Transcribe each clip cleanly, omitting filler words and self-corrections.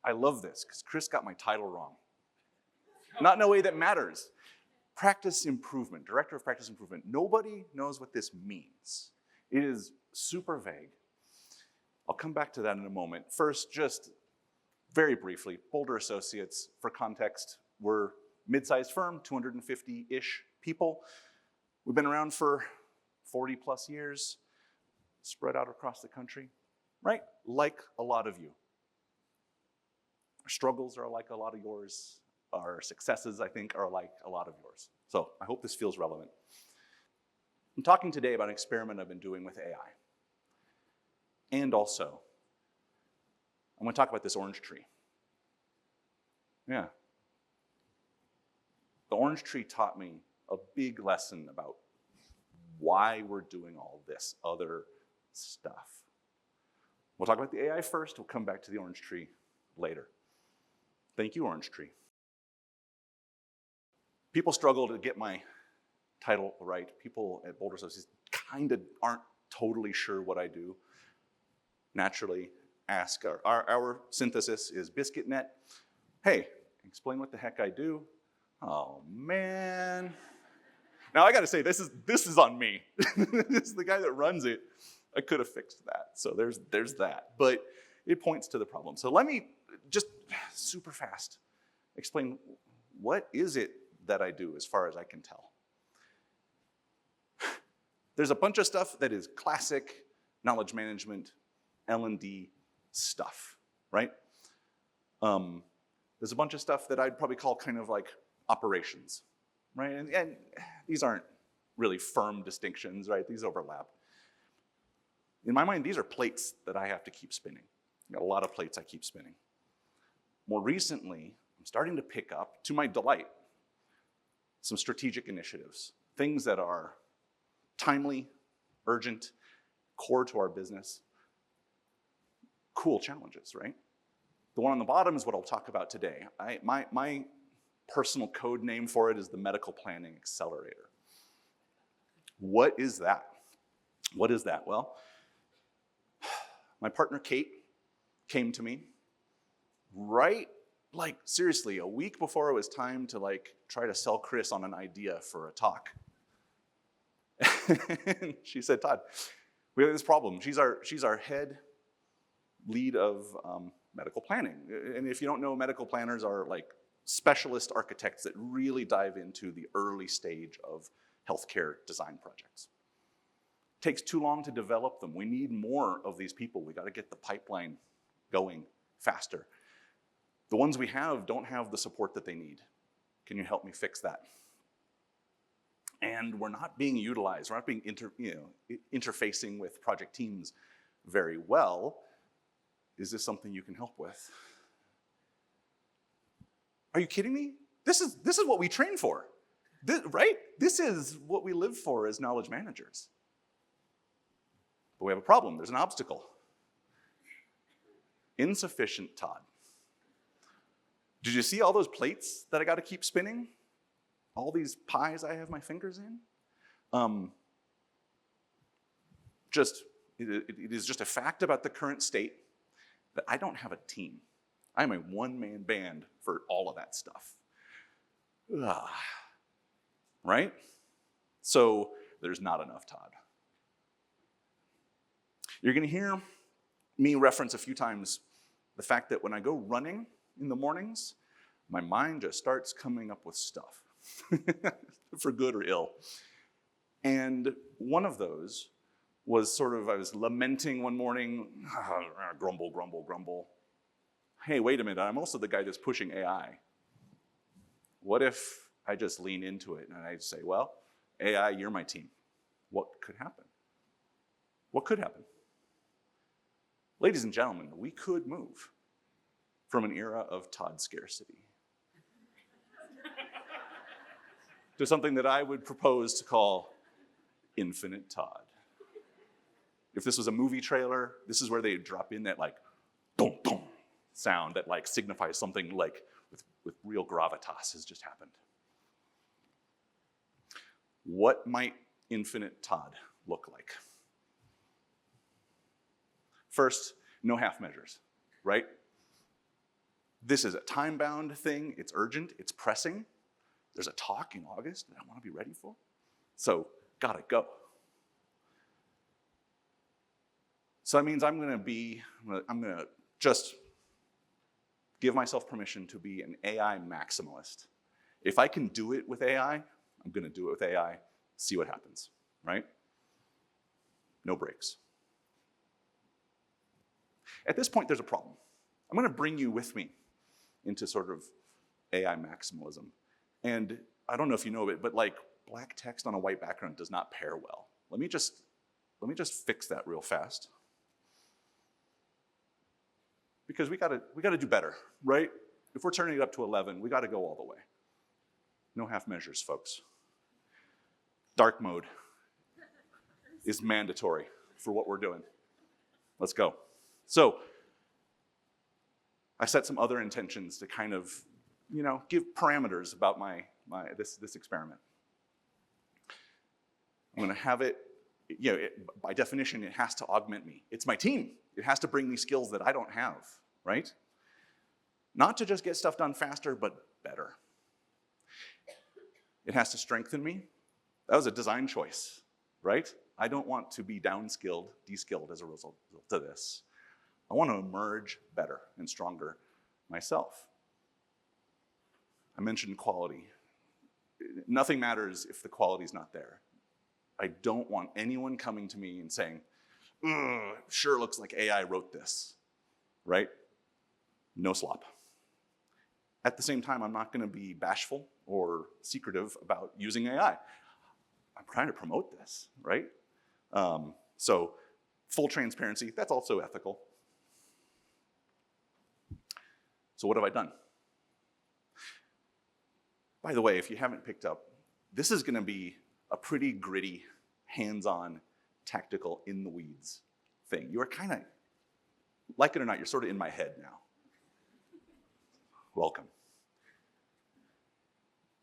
I love this, because Chris got my title wrong. Not in a way that matters. Practice improvement, director of practice improvement. Nobody knows what this means. It is super vague. I'll come back to that in a moment. First, just very briefly, Boulder Associates, for context, we're a mid-sized firm, 250-ish people. We've been around for 40 plus years, spread out across the country, right? Like a lot of you. Our struggles are like a lot of yours. Our successes, I think, are like a lot of yours. So I hope this feels relevant. I'm talking today about an experiment I've been doing with AI. And also, I'm going to talk about this orange tree. Yeah. The orange tree taught me a big lesson about why we're doing all this other stuff. We'll talk about the AI first. We'll come back to the orange tree later. Thank you, orange tree. People struggle to get my title right. People at Boulder Associates kind of aren't totally sure what I do. Naturally, ask. Our synthesis is BiscuitNet. Hey, explain what the heck I do. Oh, man. Now, I got to say, this is on me. This is the guy that runs it. I could have fixed that. So there's that. But it points to the problem. So let me just super fast explain what is it that I do as far as I can tell. There's a bunch of stuff that is classic knowledge management, L&D stuff, right? There's a bunch of stuff that I'd probably call kind of like operations, right? And these aren't really firm distinctions, right? These overlap. In my mind, these are plates that I have to keep spinning. I've got a lot of plates I keep spinning. More recently, I'm starting to pick up, to my delight, some strategic initiatives, things that are timely, urgent, core to our business. Cool challenges, right? The one on the bottom is what I'll talk about today. My personal code name for it is the Medical Planning Accelerator. What is that? What is that? Well, my partner Kate came to me right, like seriously, a week before it was time to like try to sell Chris on an idea for a talk. And she said, Todd, we have this problem. She's our head lead of medical planning. And if you don't know, medical planners are like specialist architects that really dive into the early stage of healthcare design projects. It takes too long to develop them. We need more of these people. We got to get the pipeline going faster. The ones we have don't have the support that they need. Can you help me fix that? And we're not being utilized. We're not being interfacing with project teams very well. Is this something you can help with? Are you kidding me? This is what we train for, right? This is what we live for as knowledge managers. But we have a problem. There's an obstacle. Insufficient Todd. Did you see all those plates that I got to keep spinning? All these pies I have my fingers in? It is just a fact about the current state that I don't have a team. I'm a one-man band for all of that stuff. Right? So there's not enough Todd. You're going to hear me reference a few times the fact that when I go running in the mornings, my mind just starts coming up with stuff, for good or ill. And one of those was I was lamenting one morning, grumble, grumble, grumble. Hey, wait a minute, I'm also the guy that's pushing AI. What if I just lean into it and I say, well, AI, you're my team. What could happen? What could happen? Ladies and gentlemen, we could move from an era of Todd scarcity to something that I would propose to call infinite Todd. If this was a movie trailer, this is where they drop in that like dum dum sound that like signifies something like with real gravitas has just happened. What might infinite Todd look like? First, no half measures, right? This is a time-bound thing. It's urgent. It's pressing. There's a talk in August that I want to be ready for. So, gotta go. So that means I'm gonna just give myself permission to be an AI maximalist. If I can do it with AI, I'm gonna do it with AI, see what happens, right? No breaks. At this point, there's a problem. I'm gonna bring you with me into sort of AI maximalism. And I don't know if you know it, but like black text on a white background does not pair well. Let me just fix that real fast. Because we gotta do better, right? If we're turning it up to 11, we gotta go all the way. No half measures, folks. Dark mode is mandatory for what we're doing. Let's go. So, I set some other intentions to kind of, give parameters about this experiment. I'm gonna have it, by definition, it has to augment me. It's my team. It has to bring me skills that I don't have, right? Not to just get stuff done faster, but better. It has to strengthen me. That was a design choice, right? I don't want to be downskilled, de-skilled as a result of this. I want to emerge better and stronger myself. I mentioned quality. Nothing matters if the quality's not there. I don't want anyone coming to me and saying, sure looks like AI wrote this, right? No slop. At the same time, I'm not gonna be bashful or secretive about using AI. I'm trying to promote this, right? So full transparency, that's also ethical. So what have I done? By the way, if you haven't picked up, this is gonna be a pretty gritty, hands-on, tactical, in the weeds thing. You are kind of, like it or not, you're sort of in my head now. Welcome.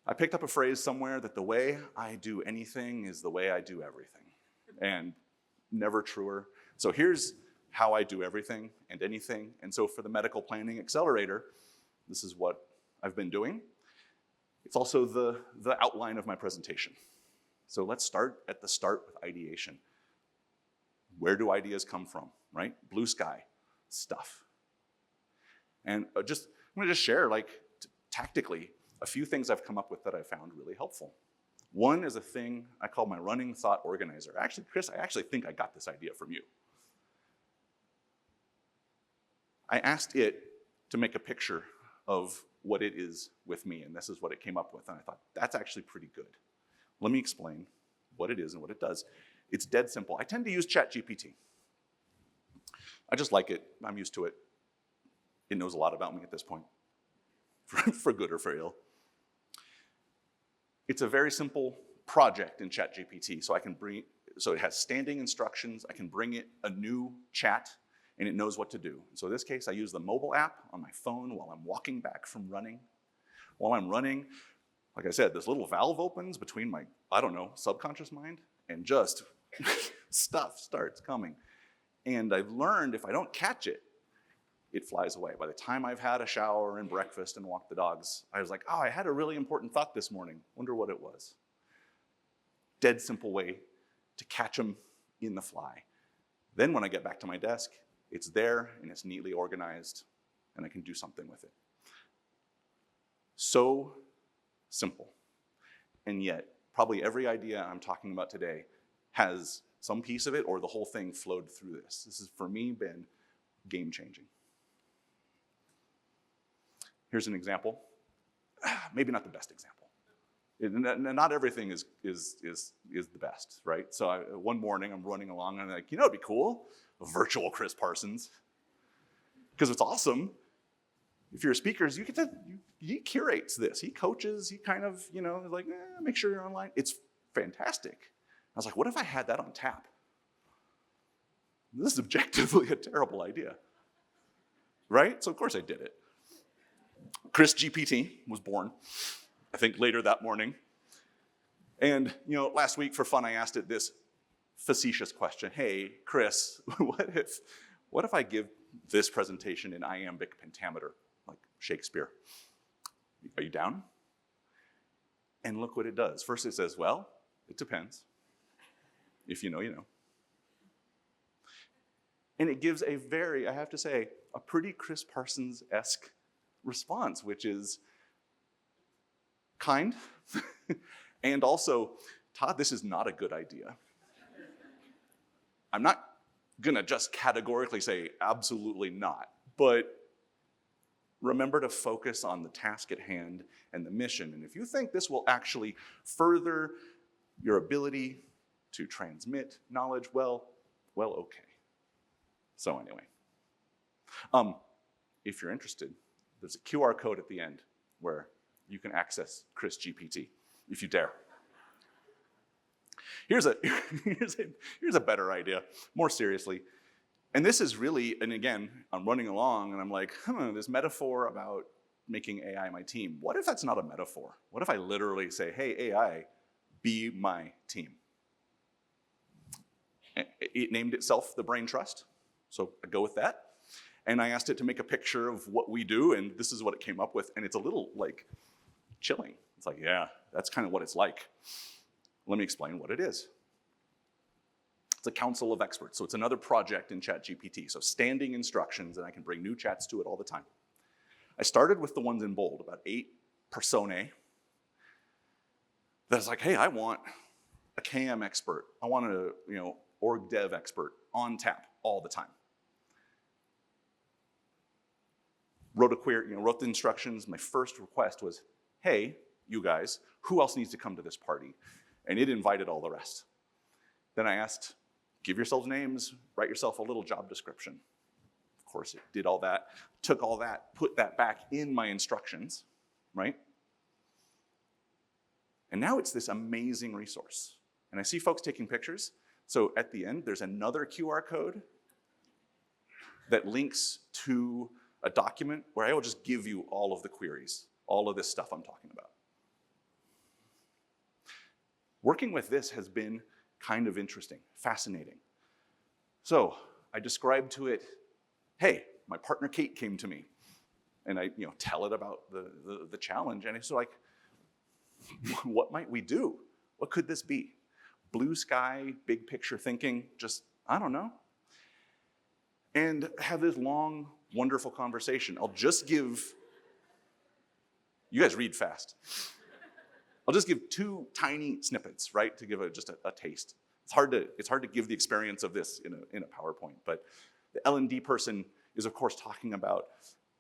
I picked up a phrase somewhere that the way I do anything is the way I do everything. And never truer. So here's how I do everything and anything. And so for the medical planning accelerator, this is what I've been doing. It's also the outline of my presentation. So let's start at the start with ideation. Where do ideas come from, right? Blue sky stuff. And I'm gonna just share, tactically, a few things I've come up with that I found really helpful. One is a thing I call my running thought organizer. Actually, Chris, I actually think I got this idea from you. I asked it to make a picture of what it is with me, and this is what it came up with, and I thought, that's actually pretty good. Let me explain what it is and what it does. It's dead simple. I tend to use ChatGPT. I just like it. I'm used to it. It knows a lot about me at this point, for good or for ill. It's a very simple project in ChatGPT, so it has standing instructions. I can bring it a new chat, and it knows what to do. So in this case, I use the mobile app on my phone while I'm walking back from running. While I'm running, like I said, this little valve opens between my, subconscious mind, and just stuff starts coming. And I've learned if I don't catch it, it flies away. By the time I've had a shower and breakfast and walked the dogs, I was like, I had a really important thought this morning. Wonder what it was. Dead simple way to catch them in the fly. Then when I get back to my desk, it's there and it's neatly organized and I can do something with it. So simple. And yet, probably every idea I'm talking about today has some piece of it or the whole thing flowed through this. This has, for me, been game-changing. Here's an example. Maybe not the best example. Not everything is the best, right? So one morning I'm running along and I'm like, it'd be cool, a virtual Chris Parsons. Because it's awesome. If you're speakers, he curates this. He coaches, he kind of, make sure you're online. It's fantastic. I was like, what if I had that on tap? This is objectively a terrible idea, right? So of course I did it. Chris GPT was born, I think later that morning. And last week for fun, I asked it this facetious question. Hey, Chris, what if I give this presentation in iambic pentameter? Like Shakespeare. Are you down? And look what it does. First it says, well, it depends. If you know, you know. And it gives a very, I have to say, a pretty Chris Parsons-esque response, which is kind, and also, Todd, this is not a good idea. I'm not gonna just categorically say absolutely not, but remember to focus on the task at hand and the mission. And if you think this will actually further your ability to transmit knowledge, well, okay. So anyway, if you're interested, there's a QR code at the end where you can access Chris GPT, if you dare. Here's a better idea, more seriously. And this is really, and again, I'm running along and I'm like, this metaphor about making AI my team. What if that's not a metaphor? What if I literally say, hey, AI, be my team? It named itself the Brain Trust, so I go with that. And I asked it to make a picture of what we do, and this is what it came up with. And it's a little like chilling. It's like, yeah, that's kind of what it's like. Let me explain what it is. It's a council of experts. So it's another project in ChatGPT. So standing instructions, and I can bring new chats to it all the time. I started with the ones in bold, about 8 personae. That's like, hey, I want a KM expert. I want a org dev expert on tap all the time. Wrote a query, wrote the instructions. My first request was, hey, you guys, who else needs to come to this party? And it invited all the rest. Then I asked, give yourselves names, write yourself a little job description. Of course, it did all that, took all that, put that back in my instructions, right? And now it's this amazing resource. And I see folks taking pictures. So at the end, there's another QR code that links to a document where I will just give you all of the queries, all of this stuff I'm talking about. Working with this has been kind of interesting, fascinating. So I described to it, hey, my partner Kate came to me, and I tell it about the challenge, and it's like, what might we do? What could this be? Blue sky, big picture thinking, just, I don't know. And have this long, wonderful conversation. I'll just give, you guys read fast. I'll just give 2 tiny snippets, right, to give just a taste. It's hard to give the experience of this in a PowerPoint, but the L&D person is, of course, talking about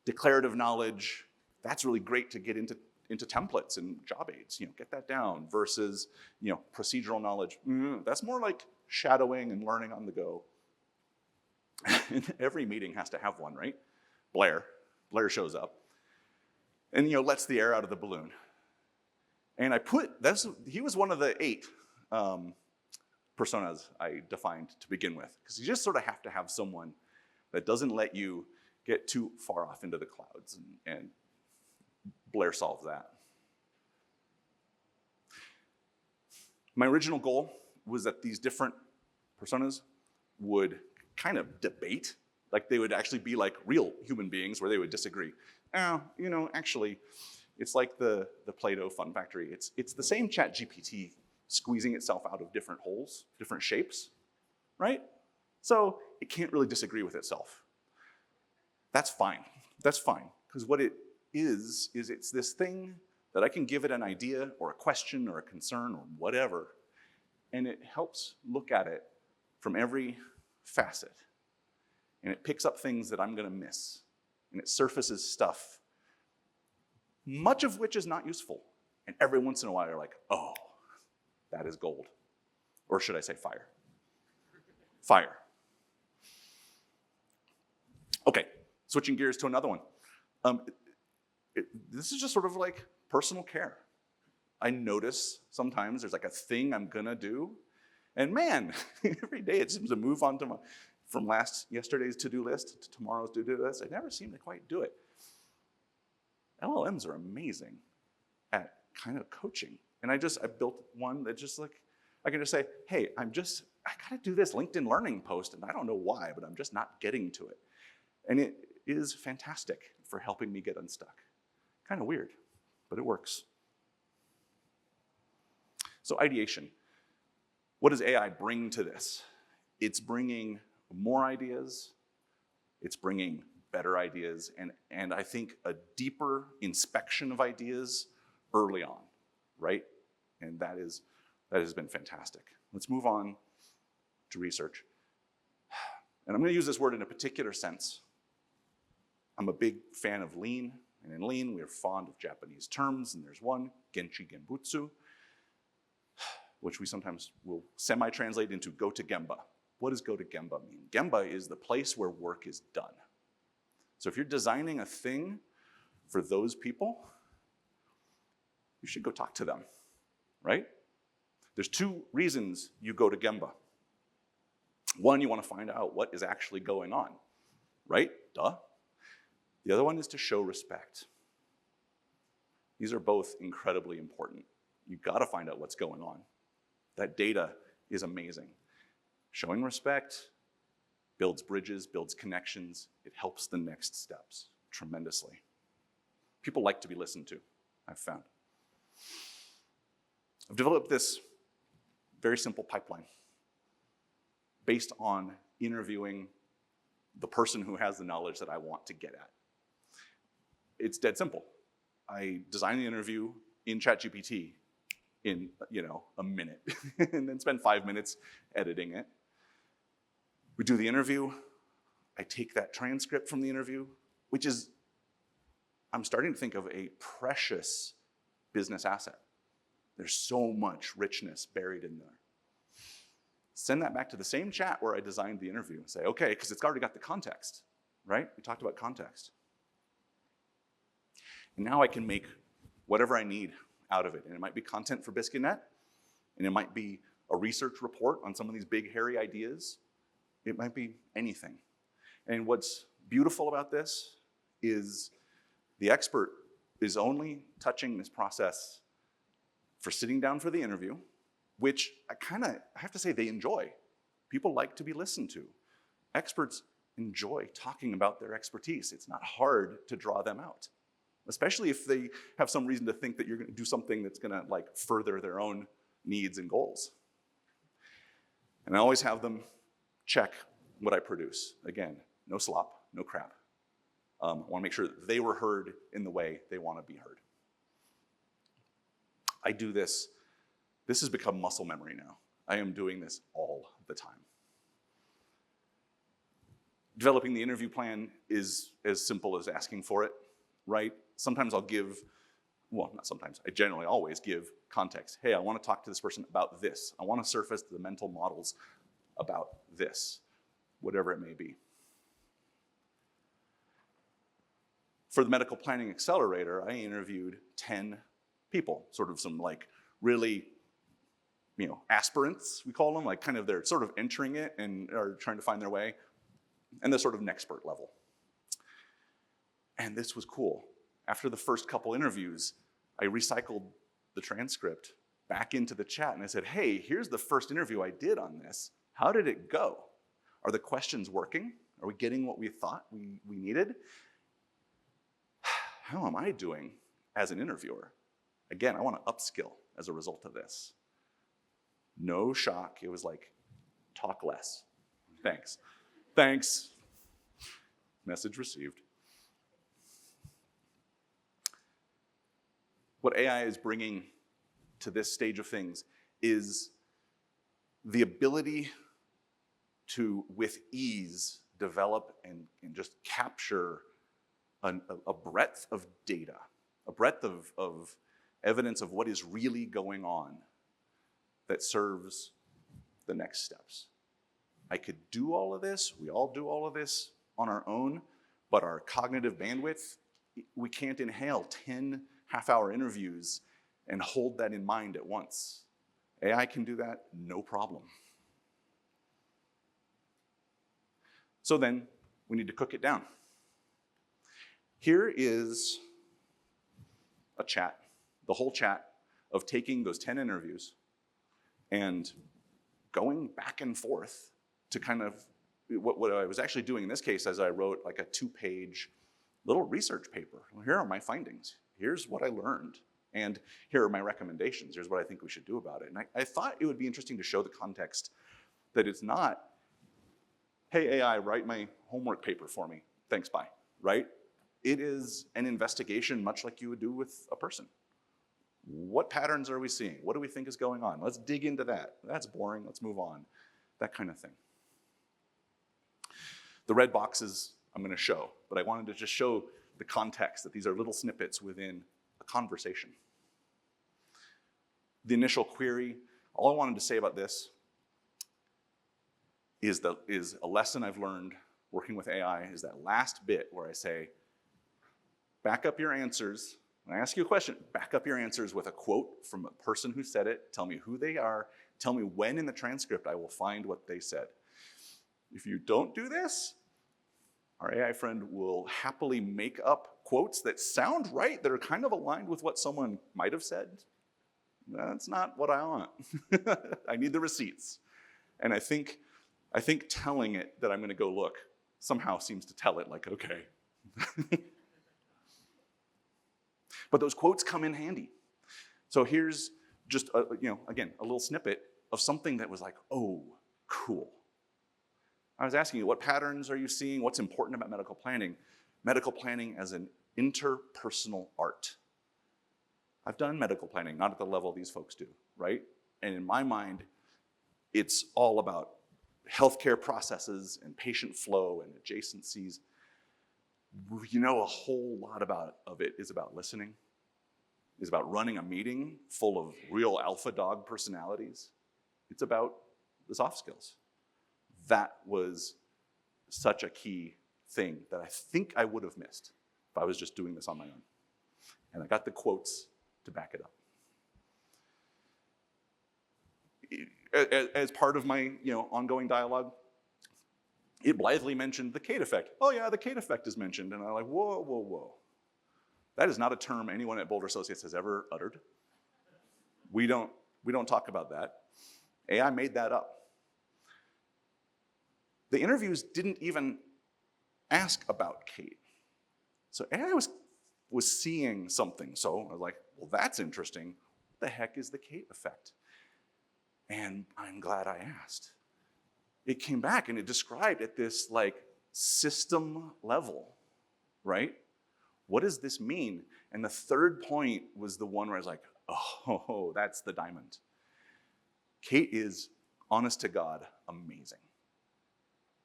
declarative knowledge. That's really great to get into templates and job aids, get that down, versus, procedural knowledge. That's more like shadowing and learning on the go. And every meeting has to have one, right? Blair shows up and, lets the air out of the balloon. And he was one of the 8 personas I defined to begin with, because you just sort of have to have someone that doesn't let you get too far off into the clouds, and Blair solved that. My original goal was that these different personas would kind of debate, like they would actually be like real human beings where they would disagree. Actually, it's like the Play-Doh Fun Factory. It's the same ChatGPT squeezing itself out of different holes, different shapes, right? So it can't really disagree with itself. That's fine, because what it is it's this thing that I can give it an idea or a question or a concern or whatever, and it helps look at it from every facet. And it picks up things that I'm gonna miss, and it surfaces stuff, much of which is not useful. And every once in a while you're like, oh, that is gold. Or should I say fire? Fire. Okay, switching gears to another one. This is just sort of like personal care. I notice sometimes there's like a thing I'm gonna do, and man, every day it seems to move on to from yesterday's to-do list to tomorrow's to-do list. I never seem to quite do it. LLMs are amazing at kind of coaching. And I built one that just like, I can just say, hey, I gotta do this LinkedIn learning post, and I don't know why, but I'm just not getting to it. And is fantastic for helping me get unstuck. Kind of weird, but it works. So ideation. What does AI bring to this? It's bringing more ideas, it's bringing better ideas, and I think a deeper inspection of ideas early on, right? And that has been fantastic. Let's move on to research. And I'm going to use this word in a particular sense. I'm a big fan of lean, and in lean we are fond of Japanese terms, and there's one, genchi genbutsu, which we sometimes will semi-translate into go to Gemba. What does go to Gemba mean? Gemba is the place where work is done. So if you're designing a thing for those people, you should go talk to them, right? There's two reasons you go to Gemba. One, you want to find out what is actually going on, right? Duh. The other one is to show respect. These are both incredibly important. You've got to find out what's going on. That data is amazing. Showing respect builds bridges, builds connections. It helps the next steps tremendously. People like to be listened to, I've found. I've developed this very simple pipeline based on interviewing the person who has the knowledge that I want to get at. It's dead simple. I design the interview in ChatGPT in a minute and then spend 5 minutes editing it. We do the interview. I take that transcript from the interview, which is, I'm starting to think of a precious business asset. There's so much richness buried in there. Send that back to the same chat where I designed the interview and say, okay, because it's already got the context, right? We talked about context. And now I can make whatever I need out of it. And it might be content for BiscuitNet, and it might be a research report on some of these big, hairy ideas. It might be anything. And what's beautiful about this is the expert is only touching this process for sitting down for the interview, which I have to say they enjoy. People like to be listened to. Experts enjoy talking about their expertise. It's not hard to draw them out, especially if they have some reason to think that you're going to do something that's going to further their own needs and goals. And I always have them check what I produce. Again, no slop, no crap. I want to make sure that they were heard in the way they want to be heard. I do this. This has become muscle memory now. I am doing this all the time. Developing the interview plan is as simple as asking for it, right? Sometimes I'll give, well, not sometimes, I generally always give context. Hey, I want to talk to this person about this. I want to surface the mental models about this, whatever it may be. For the Medical Planning Accelerator, I interviewed 10 people, sort of some really, aspirants, we call them, they're sort of entering it and are trying to find their way, and they're sort of an expert level. And this was cool. After the first couple interviews, I recycled the transcript back into the chat and I said, hey, here's the first interview I did on this. How did it go? Are the questions working? Are we getting what we thought we needed? How am I doing as an interviewer? Again, I want to upskill as a result of this. No shock. It was talk less. Thanks. Thanks. Message received. What AI is bringing to this stage of things is the ability to, with ease, develop and just capture a breadth of data, a breadth of evidence of what is really going on that serves the next steps. I could do all of this, we all do all of this on our own, but our cognitive bandwidth, we can't inhale 10 half-hour interviews and hold that in mind at once. AI can do that, no problem. So then, we need to cook it down. Here is a chat, the whole chat of taking those 10 interviews and going back and forth to kind of what I was actually doing in this case is I wrote like a 2-page little research paper. Well, here are my findings. Here's what I learned. And here are my recommendations. Here's what I think we should do about it. And I thought it would be interesting to show the context that it's not, hey, AI, write my homework paper for me. Thanks, bye, right? It is an investigation much like you would do with a person. What patterns are we seeing? What do we think is going on? Let's dig into that. That's boring, let's move on. That kind of thing. The red boxes I'm going to show, but I wanted to just show the context that these are little snippets within a conversation. The initial query, all I wanted to say about this is a lesson I've learned working with AI is that last bit where I say, back up your answers. When I ask you a question, back up your answers with a quote from a person who said it. Tell me who they are. Tell me when in the transcript I will find what they said. If you don't do this, our AI friend will happily make up quotes that sound right, that are kind of aligned with what someone might have said. That's not what I want. I need the receipts. And I think telling it that I'm going to go look somehow seems to tell it like, okay. But those quotes come in handy. So here's just, again, a little snippet of something that was like, oh, cool. I was asking you, what patterns are you seeing? What's important about medical planning? Medical planning as an interpersonal art. I've done medical planning, not at the level these folks do, right? And in my mind, it's all about healthcare processes and patient flow and adjacencies. You know, a whole lot of it is about listening, is about running a meeting full of real alpha dog personalities. It's about the soft skills. That was such a key thing that I think I would have missed if I was just doing this on my own. And I got the quotes to back it up. As part of my ongoing dialogue, it blithely mentioned the Kate effect. Oh yeah, the Kate effect is mentioned. And I'm like, whoa, whoa, whoa. That is not a term anyone at Boulder Associates has ever uttered. We don't talk about that. AI made that up. The interviews didn't even ask about Kate. So AI was seeing something. So I was like, well, that's interesting. What the heck is the Kate effect? And I'm glad I asked. It came back and it described at this like system level, right? What does this mean? And the third point was the one where I was like, oh, that's the diamond. Kate is, honest to God, amazing.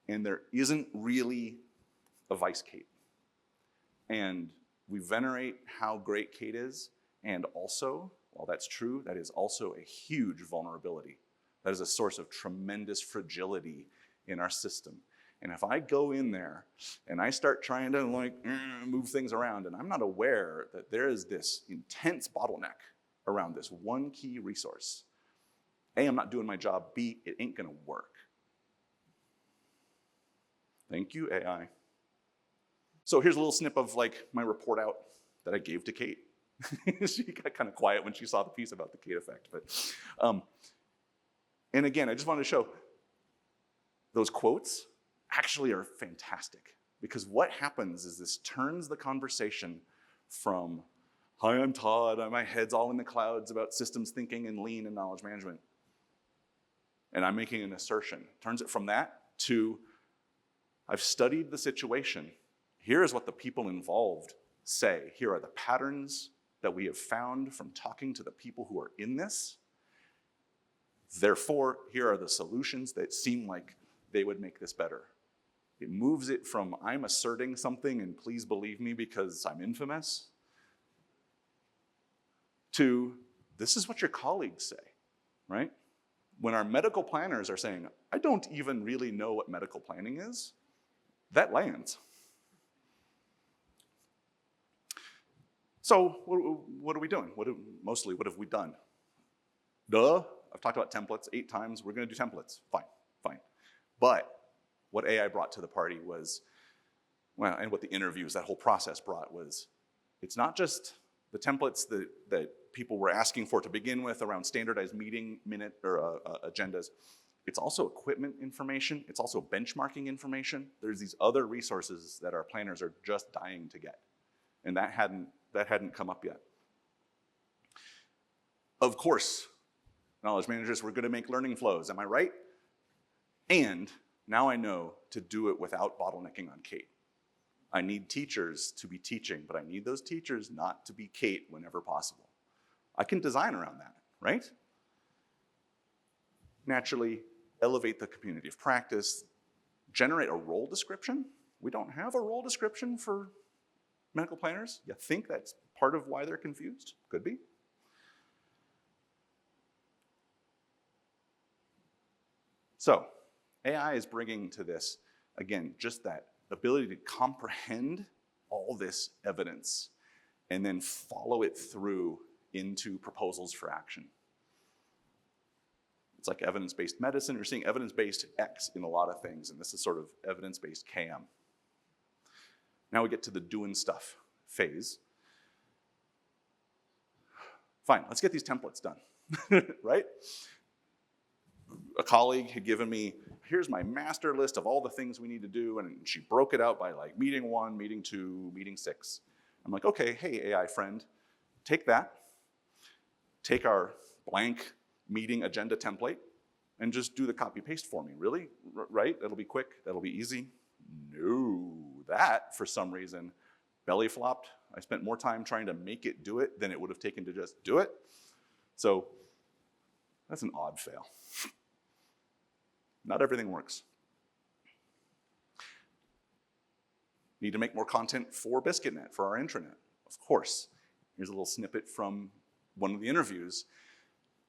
And there isn't really a vice Kate. And we venerate how great Kate is, and also, while that's true, that is also a huge vulnerability. That is a source of tremendous fragility in our system. And if I go in there and I start trying to move things around, and I'm not aware that there is this intense bottleneck around this one key resource, A, I'm not doing my job, B, it ain't gonna work. Thank you, AI. So here's a little snip of like my report out that I gave to Kate. She got kind of quiet when she saw the piece about the Kate effect. But, and again, I just wanted to show those quotes actually are fantastic, because what happens is this turns the conversation from, hi, I'm Todd, my head's all in the clouds about systems thinking and lean and knowledge management, and I'm making an assertion. Turns it from that to, I've studied the situation. Here is what the people involved say. Here are the patterns that we have found from talking to the people who are in this. Therefore, here are the solutions that seem like they would make this better. It moves it from, I'm asserting something and please believe me because I'm infamous, to, this is what your colleagues say, right? When our medical planners are saying, I don't even really know what medical planning is, that lands. So what are we doing? Mostly, what have we done? Duh, I've talked about templates 8 times. We're gonna do templates, fine. But what AI brought to the party was, well, and what the interviews, that whole process brought was, it's not just the templates that people were asking for to begin with around standardized meeting minute or agendas. It's also equipment information. It's also benchmarking information. There's these other resources that our planners are just dying to get. And that hadn't come up yet. Of course, knowledge managers, we're gonna make learning flows, am I right? And now I know to do it without bottlenecking on Kate. I need teachers to be teaching, but I need those teachers not to be Kate whenever possible. I can design around that, right? Naturally, elevate the community of practice, generate a role description. We don't have a role description for medical planners. You think that's part of why they're confused? Could be. So, AI is bringing to this, again, just that ability to comprehend all this evidence and then follow it through into proposals for action. It's like evidence-based medicine. You're seeing evidence-based X in a lot of things, and this is sort of evidence-based KM. Now we get to the doing stuff phase. Fine, let's get these templates done, right? A colleague had given me, here's my master list of all the things we need to do, and she broke it out by like meeting 1, meeting 2, meeting 6. I'm like, okay, hey, AI friend, take that, take our blank meeting agenda template, and just do the copy paste for me. Really? Right? That'll be quick, that'll be easy. No, that, for some reason, belly flopped. I spent more time trying to make it do it than it would have taken to just do it. So that's an odd fail. Not everything works. Need to make more content for BiscuitNet, for our intranet. Of course. Here's a little snippet from one of the interviews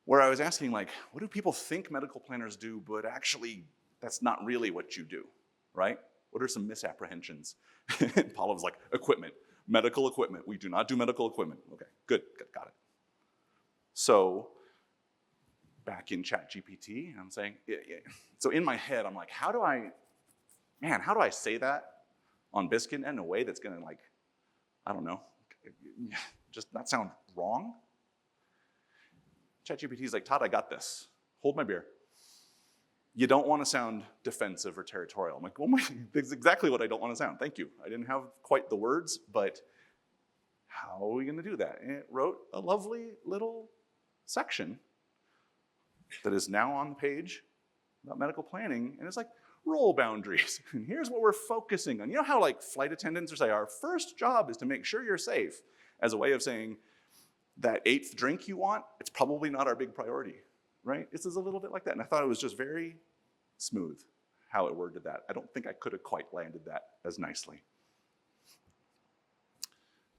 where I was asking, like, what do people think medical planners do, but actually that's not really what you do, right? What are some misapprehensions? And Paula was like, equipment, medical equipment. We do not do medical equipment. Okay, good, got it. So back in ChatGPT, I'm saying, yeah. So in my head, I'm like, how do I say that on BiscuitNet in a way that's gonna, like, I don't know, just not sound wrong? ChatGPT's like, Todd, I got this. Hold my beer. You don't want to sound defensive or territorial. I'm like, oh my, that's exactly what I don't want to sound. Thank you. I didn't have quite the words, but how are we going to do that? And it wrote a lovely little section that is now on the page about medical planning, and it's like, role boundaries. And here's what we're focusing on. You know how like flight attendants are saying, our first job is to make sure you're safe, as a way of saying, that 8th drink you want, it's probably not our big priority, right? This is a little bit like that. And I thought it was just very smooth how it worded that. I don't think I could have quite landed that as nicely.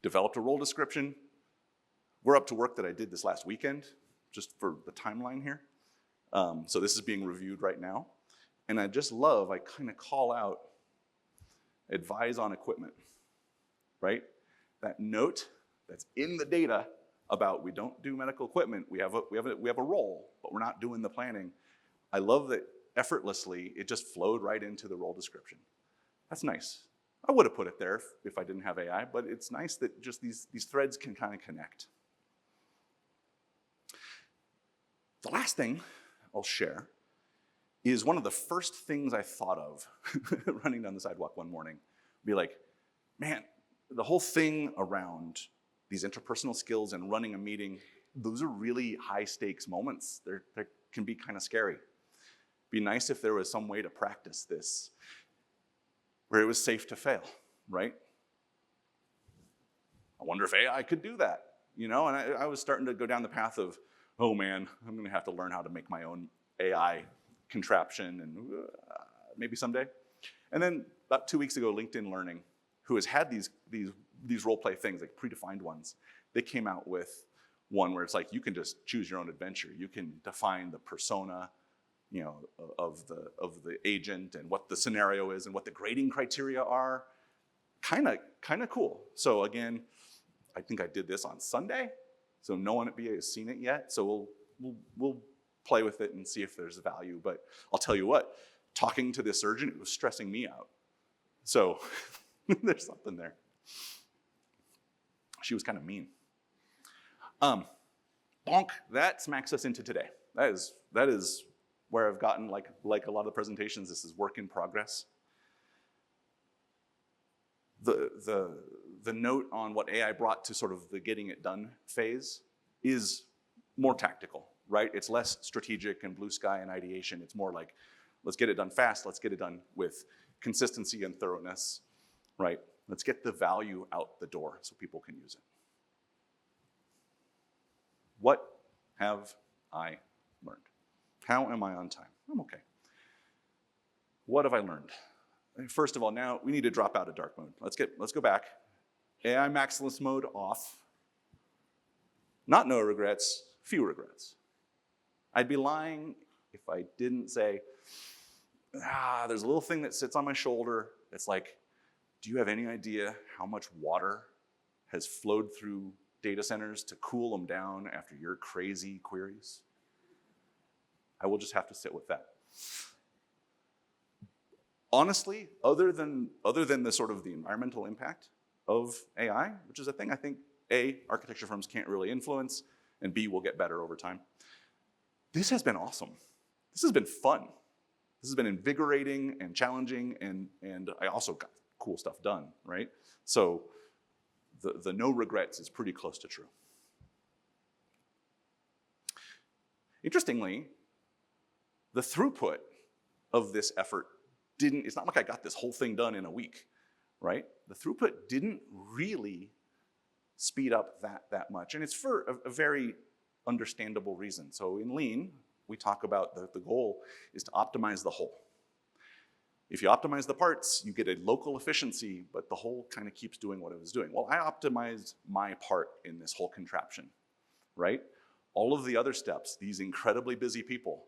Developed a role description. We're up to work that I did this last weekend, just for the timeline here. So this is being reviewed right now. And I just love, I kind of call out, advise on equipment, right? That note that's in the data about we don't do medical equipment, we have a role, but we're not doing the planning. I love that effortlessly, it just flowed right into the role description. That's nice. I would have put it there if I didn't have AI, but it's nice that just these threads can kind of connect. The last thing I'll share is one of the first things I thought of running down the sidewalk one morning. Be like, man, the whole thing around these interpersonal skills and running a meeting, those are really high stakes moments. They can be kind of scary. Be nice if there was some way to practice this where it was safe to fail, right? I wonder if AI could do that, you know? And I was starting to go down the path of, oh man, I'm gonna have to learn how to make my own AI contraption, and maybe someday. And then about 2 weeks ago, LinkedIn Learning, who has had these role play things, like predefined ones, they came out with one where it's like, you can just choose your own adventure. You can define the persona, you know, of the agent and what the scenario is and what the grading criteria are. Kind of cool. So again, I think I did this on Sunday, so no one at BA has seen it yet. So we'll play with it and see if there's value. But I'll tell you what, talking to this surgeon, it was stressing me out. So there's something there. She was kind of mean. Bonk, that smacks us into today. That is where I've gotten, like a lot of the presentations, this is work in progress. The note on what AI brought to sort of the getting it done phase is more tactical, right? It's less strategic and blue sky and ideation. It's more like, let's get it done fast. Let's get it done with consistency and thoroughness, right? Let's get the value out the door so people can use it. What have I learned? How am I on time? I'm okay. What have I learned? First of all, now we need to drop out of dark mode. Let's go back. AI maximalist mode off. Not no regrets, few regrets. I'd be lying if I didn't say, there's a little thing that sits on my shoulder that's like, do you have any idea how much water has flowed through data centers to cool them down after your crazy queries? I will just have to sit with that. Honestly, other than the sort of the environmental impact of AI, which is a thing I think A, architecture firms can't really influence, and B, will get better over time. This has been awesome. This has been fun. This has been invigorating and challenging, and I also got cool stuff done, right? So the no regrets is pretty close to true. Interestingly, the throughput of this effort it's not like I got this whole thing done in a week, right? The throughput didn't really speed up that much, and it's for a very understandable reason. So in Lean, we talk about the goal is to optimize the whole. If you optimize the parts, you get a local efficiency, but the whole kind of keeps doing what it was doing. Well, I optimized my part in this whole contraption, right? All of the other steps, these incredibly busy people,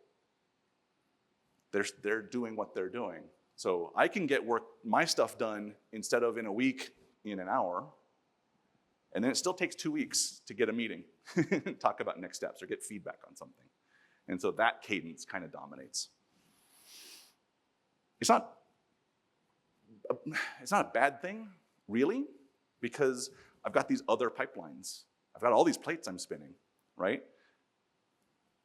they're doing what they're doing. So I can get my stuff done instead of in a week, in an hour, and then it still takes 2 weeks to get a meeting, talk about next steps or get feedback on something. And so that cadence kind of dominates. It's not a bad thing, really, because I've got these other pipelines. I've got all these plates I'm spinning, right?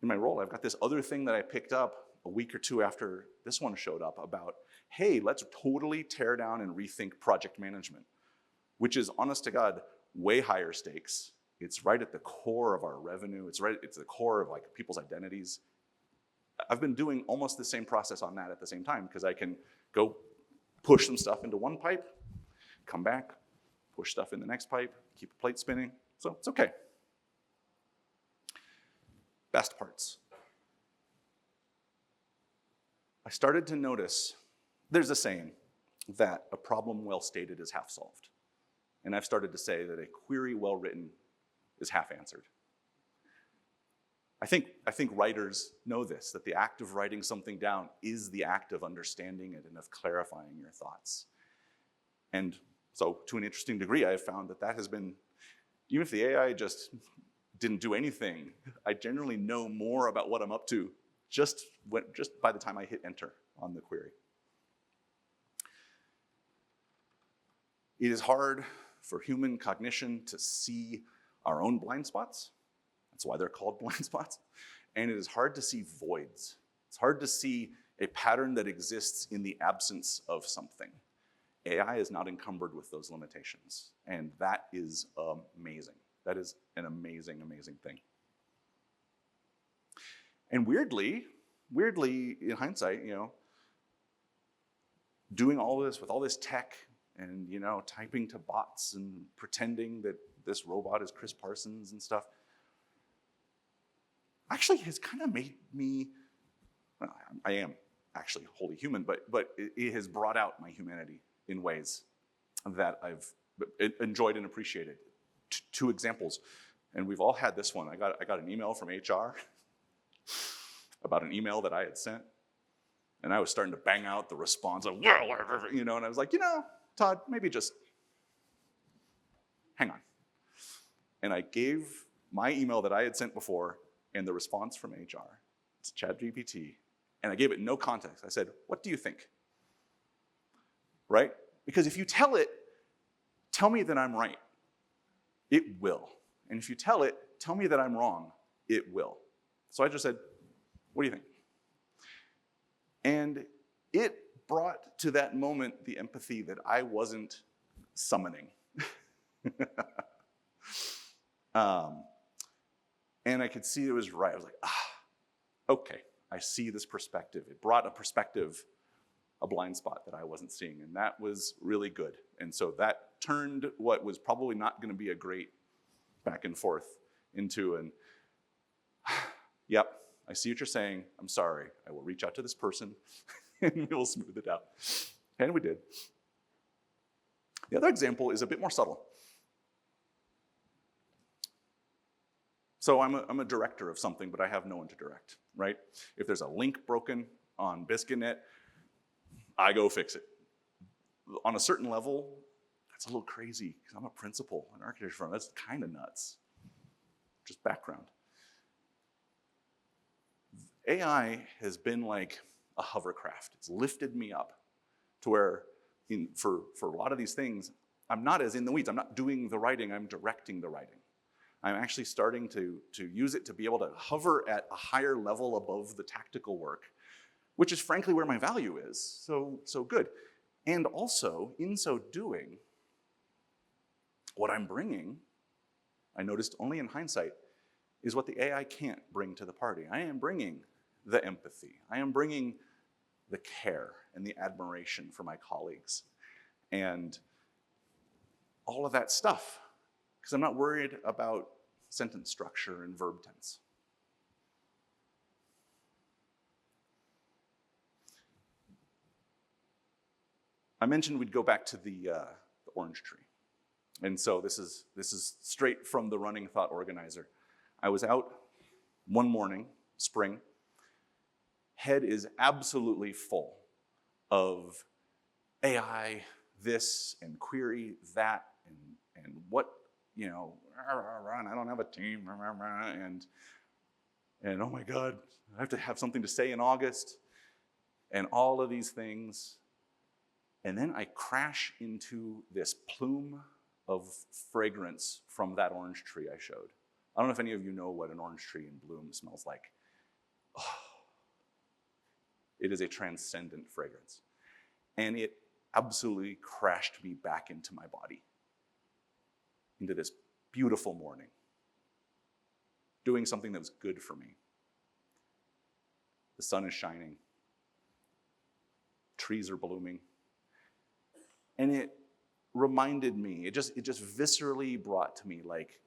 In my role, I've got this other thing that I picked up a week or two after this one showed up about, hey, let's totally tear down and rethink project management, which is, honest to God, way higher stakes. It's right at the core of our revenue. It's the core of like people's identities. I've been doing almost the same process on that at the same time because I can go push some stuff into one pipe, come back, push stuff in the next pipe, keep a plate spinning. So it's okay. Best parts. I started to notice, there's a saying that a problem well stated is half solved. And I've started to say that a query well written is half answered. I think writers know this, that the act of writing something down is the act of understanding it and of clarifying your thoughts. And so to an interesting degree, I have found that has been, even if the AI just didn't do anything, I generally know more about what I'm up to just by the time I hit enter on the query. It is hard for human cognition to see our own blind spots. That's why they're called blind spots. And it is hard to see voids. It's hard to see a pattern that exists in the absence of something. AI is not encumbered with those limitations. And that is amazing. That is an amazing, amazing thing. And weirdly, in hindsight, doing all this with all this tech and, typing to bots and pretending that this robot is Chris Parsons and stuff, actually has kind of made me, well, I am actually wholly human, but it has brought out my humanity in ways that I've enjoyed and appreciated. Two examples, and we've all had this one. I got an email from HR about an email that I had sent, and I was starting to bang out the response of, and I was like, Todd, maybe just hang on. And I gave my email that I had sent before and the response from HR to ChatGPT, and I gave it no context. I said, what do you think? Right? Because if you tell me that I'm right, it will. And if you tell me that I'm wrong, it will. So I just said, what do you think? And it brought to that moment the empathy that I wasn't summoning. And I could see it was right. I was like, okay, I see this perspective. It brought a perspective, a blind spot that I wasn't seeing, and that was really good. And so that turned what was probably not going to be a great back and forth into an, yep, I see what you're saying. I'm sorry. I will reach out to this person and we'll smooth it out. And we did. The other example is a bit more subtle. So I'm a director of something, but I have no one to direct, right? If there's a link broken on BiscuitNet, I go fix it. On a certain level, that's a little crazy because I'm a principal in an architecture firm. That's kind of nuts. Just background. AI has been like a hovercraft. It's lifted me up to where for a lot of these things, I'm not as in the weeds. I'm not doing the writing, I'm directing the writing. I'm actually starting to use it to be able to hover at a higher level above the tactical work, which is frankly where my value is, so good. And also, in so doing, what I'm bringing, I noticed only in hindsight, is what the AI can't bring to the party. I am bringing the empathy. I am bringing the care and the admiration for my colleagues and all of that stuff, because I'm not worried about sentence structure and verb tense. I mentioned we'd go back to the orange tree. And so this is straight from the running thought organizer. I was out one morning, spring, head is absolutely full of AI, this, and query that, and what, you know, and I don't have a team, and oh my God, I have to have something to say in August, and all of these things. And then I crash into this plume of fragrance from that orange tree I showed. I don't know if any of you know what an orange tree in bloom smells like. Oh, it is a transcendent fragrance. And it absolutely crashed me back into my body, into this beautiful morning, doing something that was good for me. The sun is shining, trees are blooming, and it reminded me, it just viscerally brought to me, like,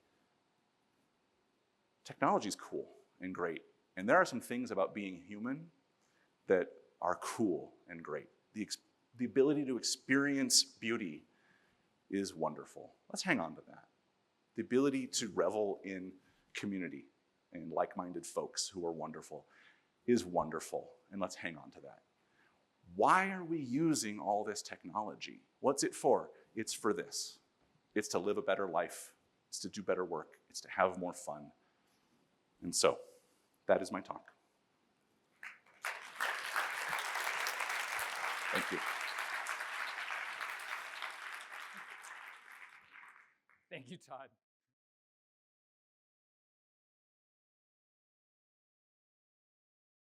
technology's cool and great, and there are some things about being human that are cool and great. The ability to experience beauty is wonderful. Let's hang on to that. The ability to revel in community and like-minded folks who are wonderful is wonderful, and let's hang on to that. Why are we using all this technology? What's it for? It's for this. It's to live a better life. It's to do better work. It's to have more fun. And so, that is my talk. Thank you. Thank you, Todd.